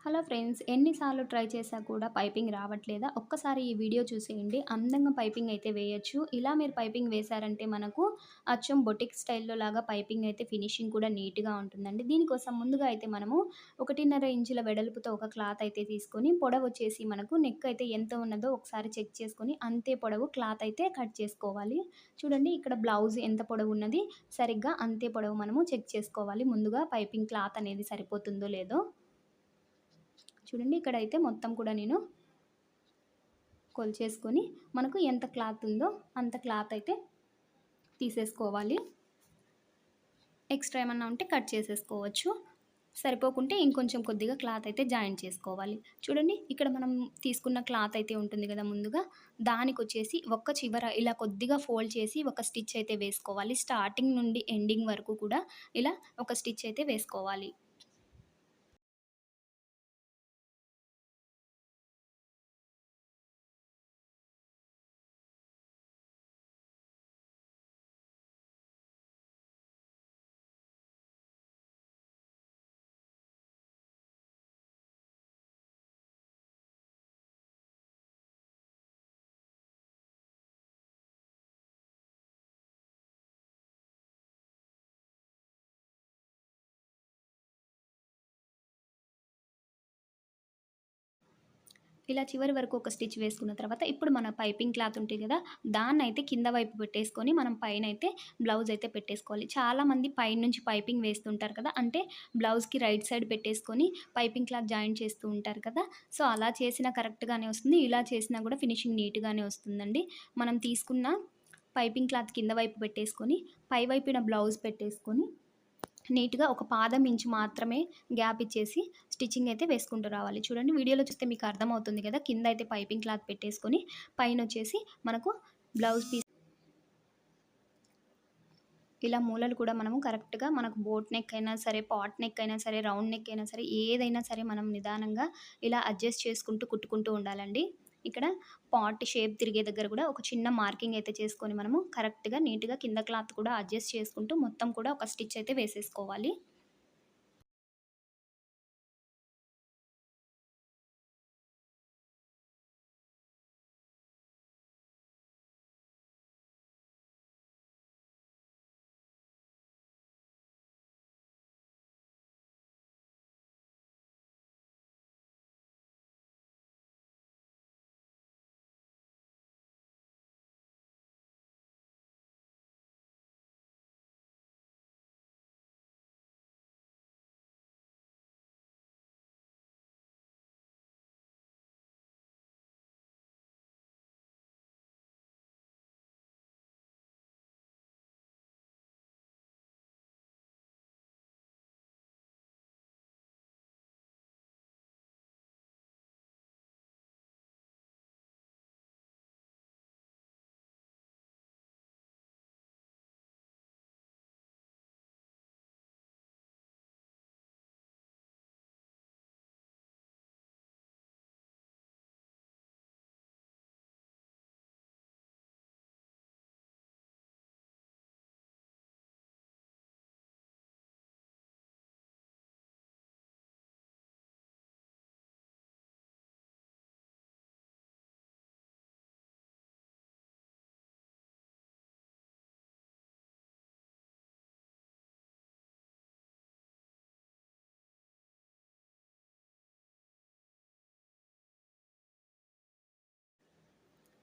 Hello friends, ఎన్నిసార్లు try చేశా కూడా పైపింగ్ రావట్లేదా? ఒక్కసారి ఈ వీడియో చూసేయండి. అందంగా పైపింగ్ అయితే వేయొచ్చు. ఇలా మీరు పైపింగ్ వేశారంటే మనకు అచ్చం బొటిక్ స్టైల్‌లో లాగా పైపింగ్ అయితే ఫినిషింగ్ కూడా నీట్‌గా ఉంటుందండి. దీనికోసం ముందుగా అయితే మనము 1.5 ఇంచుల వెడల్పుతో ఒక క్లాత్ అయితే తీసుకొని, పొడవొచ్చేసి మనకు నెక్ అయితే ఎంత ఉన్నదో ఒకసారి చెక్ చేసుకొని, అంతే పొడవు క్లాత్ అయితే కట్ చేసుకోవాలి. చూడండి, ఇక్కడ బ్లౌజ్ ఎంత పొడవున్నది, సరిగ్గా అంతే పొడవు మనము చెక్ చేసుకోవాలి. ముందుగా పైపింగ్ క్లాత్ అనేది సరిపోతుందో లేదో. చూడండి, ఇక్కడైతే మొత్తం కూడా నేను కొలిచేసుకొని మనకు ఎంత క్లాత్ ఉందో అంత క్లాత్ అయితే తీసేసుకోవాలి. ఎక్స్ట్రా ఏమన్నా ఉంటే కట్ చేసేసుకోవచ్చు. సరిపోకుంటే ఇంకొంచెం కొద్దిగా క్లాత్ అయితే జాయిన్ చేసుకోవాలి. చూడండి, ఇక్కడ మనం తీసుకున్న క్లాత్ అయితే ఉంటుంది కదా ముందుగా, దానికొచ్చేసి ఒక్క చివర ఇలా కొద్దిగా ఫోల్డ్ చేసి ఒక స్టిచ్ అయితే వేసుకోవాలి. స్టార్టింగ్ నుండి ఎండింగ్ వరకు కూడా ఇలా ఒక స్టిచ్ అయితే వేసుకోవాలి. ఇలా చివరి వరకు ఒక స్టిచ్ వేసుకున్న తర్వాత ఇప్పుడు మన పైపింగ్ క్లాత్ ఉంటుంది కదా, దాన్నయితే కింద వైపు పెట్టేసుకొని మనం పైనయితే బ్లౌజ్ అయితే పెట్టేసుకోవాలి. చాలామంది పైనుంచి పైపింగ్ వేస్తుంటారు కదా, అంటే బ్లౌజ్‌కి రైట్ సైడ్ పెట్టేసుకొని పైపింగ్ క్లాత్ జాయిన్ చేస్తూ ఉంటారు కదా. సో, అలా చేసినా కరెక్ట్‌గానే వస్తుంది. ఇలా చేసినా కూడా ఫినిషింగ్ నీట్‌గానే వస్తుందండి. మనం తీసుకున్న పైపింగ్ క్లాత్ కింద వైపు పెట్టేసుకొని, పై వైపున బ్లౌజ్ పెట్టేసుకొని నీట్‌గా ఒక పాదం ఇంచు మాత్రమే గ్యాప్ ఇచ్చేసి స్టిచ్చింగ్ అయితే వేసుకుంటూ రావాలి. చూడండి, వీడియోలో చూస్తే మీకు అర్థమవుతుంది కదా. కింద అయితే పైపింగ్ క్లాత్ పెట్టేసుకొని పైనొచ్చేసి మనకు బ్లౌజ్ పీస్ ఇలా మూలలు కూడా మనము కరెక్ట్‌గా మనకు బోట్ నెక్ అయినా సరే, పాట్ నెక్ అయినా సరే, రౌండ్ నెక్ అయినా సరే, ఏదైనా సరే మనం నిదానంగా ఇలా అడ్జస్ట్ చేసుకుంటూ కుట్టుకుంటూ ఉండాలండి. ఇక్కడ పాట్ షేప్ తిరిగే దగ్గర కూడా ఒక చిన్న మార్కింగ్ అయితే చేసుకొని మనము కరెక్ట్‌గా నీట్‌గా కింద క్లాత్ కూడా అడ్జస్ట్ చేసుకుంటూ మొత్తం కూడా ఒక స్టిచ్ అయితే వేసేసుకోవాలి.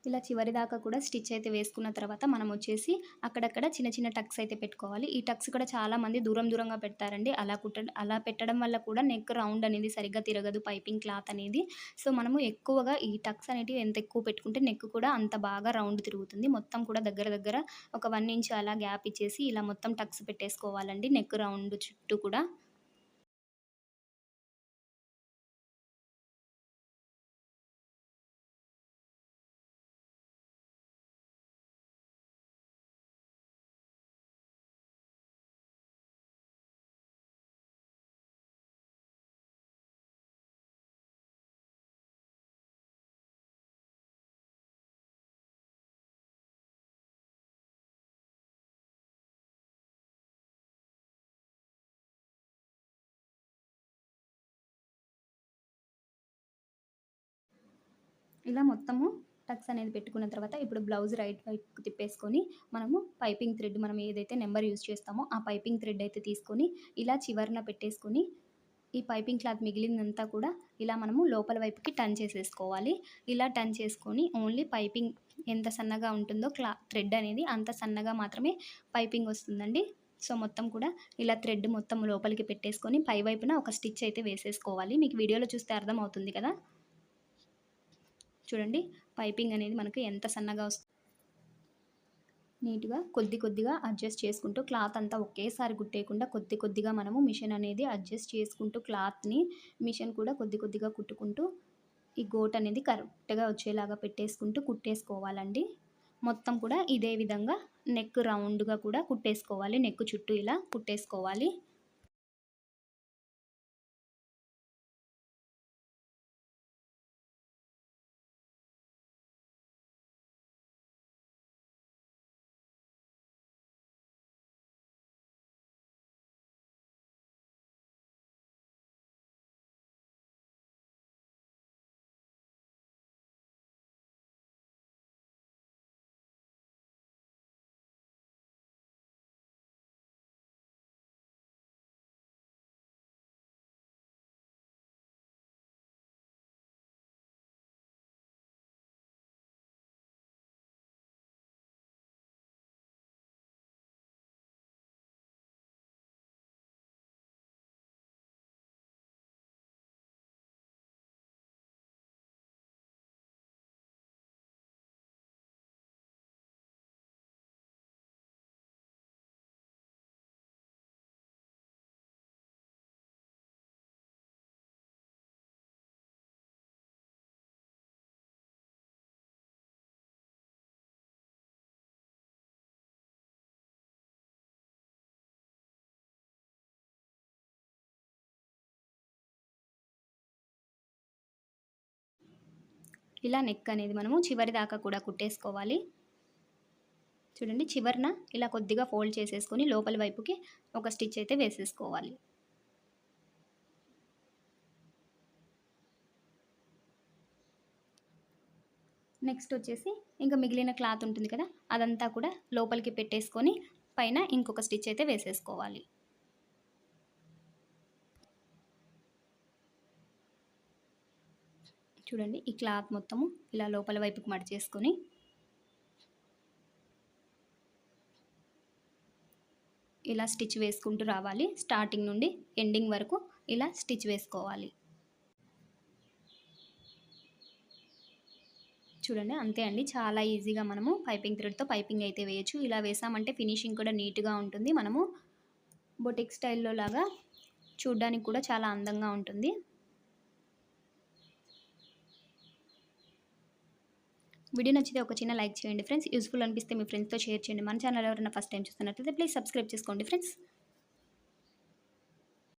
ఇలా చివరి దాకా కూడా స్టిచ్ అయితే వేసుకున్న తర్వాత మనం వచ్చేసి అక్కడక్కడ చిన్న చిన్న టక్స్ అయితే పెట్టుకోవాలి. ఈ టక్స్ కూడా చాలామంది దూరం దూరంగా పెడతారండి. అలా పెట్టడం వల్ల కూడా నెక్ రౌండ్ అనేది సరిగ్గా తిరగదు పైపింగ్ క్లాత్ అనేది. సో, మనము ఎక్కువగా ఈ టక్స్ అనేటివి ఎంత ఎక్కువ పెట్టుకుంటే నెక్ కూడా అంత బాగా రౌండ్ తిరుగుతుంది. మొత్తం కూడా దగ్గర దగ్గర ఒక 1 ఇంచ్ అలా గ్యాప్ ఇచ్చేసి ఇలా మొత్తం టక్స్ పెట్టేసుకోవాలండి నెక్ రౌండ్ చుట్టూ కూడా. ఇలా మొత్తము టక్స్ అనేది పెట్టుకున్న తర్వాత ఇప్పుడు బ్లౌజ్ రైట్ వైపుకి తిప్పేసుకొని మనము పైపింగ్ థ్రెడ్ మనం ఏదైతే నెంబర్ యూజ్ చేస్తామో ఆ పైపింగ్ థ్రెడ్ అయితే తీసుకొని ఇలా చివరన పెట్టేసుకొని ఈ పైపింగ్ క్లాత్ మిగిలిందంతా కూడా ఇలా మనము లోపల వైపుకి టర్న్ చేసేసుకోవాలి. ఇలా టర్న్ చేసుకొని ఓన్లీ పైపింగ్ ఎంత సన్నగా ఉంటుందో థ్రెడ్ అనేది అంత సన్నగా మాత్రమే పైపింగ్ వస్తుందండి. సో, మొత్తం కూడా ఇలా థ్రెడ్ మొత్తం లోపలికి పెట్టేసుకొని పై వైపున ఒక స్టిచ్ అయితే వేసేసుకోవాలి. మీకు వీడియోలో చూస్తే అర్థమవుతుంది కదా! చూడండి పైపింగ్ అనేది మనకు ఎంత సన్నగా వస్తుంది. నీట్‌గా కొద్ది కొద్దిగా అడ్జస్ట్ చేసుకుంటూ క్లాత్ అంతా ఒకేసారి కుట్టేయకుండా కొద్ది కొద్దిగా మనము మిషన్ అనేది అడ్జస్ట్ చేసుకుంటూ క్లాత్‌ని మిషన్ కూడా కొద్ది కొద్దిగా కుట్టుకుంటూ ఈ గోట్ అనేది కరెక్ట్‌గా వచ్చేలాగా పెట్టేసుకుంటూ కుట్టేసుకోవాలండి. మొత్తం కూడా ఇదే విధంగా నెక్ రౌండ్‌గా కూడా కుట్టేసుకోవాలి. నెక్ చుట్టూ ఇలా కుట్టేసుకోవాలి. ఇలా నెక్ అనేది మనము చివరి దాకా కూడా కుట్టేసుకోవాలి. చూడండి చివరన ఇలా కొద్దిగా ఫోల్డ్ చేసేసుకొని లోపలి వైపుకి ఒక స్టిచ్ అయితే వేసేసుకోవాలి. నెక్స్ట్ వచ్చేసి ఇంకా మిగిలిన క్లాత్ ఉంటుంది కదా! అదంతా కూడా లోపలికి పెట్టేసుకొని పైన ఇంకొక స్టిచ్ అయితే వేసేసుకోవాలి. చూడండి ఈ క్లాత్ మొత్తము ఇలా లోపల వైపుకి మడిచేసుకొని ఇలా స్టిచ్ వేసుకుంటూ రావాలి. స్టార్టింగ్ నుండి ఎండింగ్ వరకు ఇలా స్టిచ్ వేసుకోవాలి. చూడండి అంతే అండి. చాలా ఈజీగా మనము పైపింగ్ థ్రెడ్‌తో పైపింగ్ అయితే వేయొచ్చు. ఇలా వేసామంటే ఫినిషింగ్ కూడా నీట్‌గా ఉంటుంది. మనము బొటిక్ స్టైల్‌లో లాగా చూడ్డానికి కూడా చాలా అందంగా ఉంటుంది. వీడియో నచ్చితే ఒక చిన్న లైక్ చేయండి ఫ్రెండ్స్. యూజ్‌ఫుల్ అనిపిస్తే మీ ఫ్రెండ్స్‌తో షేర్ చేయండి. మన ఛానల్ ఎవరైనా ఫస్ట్ టైం చూస్తున్నట్లయితే ప్లీజ్ సబ్స్క్రైబ్ చేసుకోండి ఫ్రెండ్స్.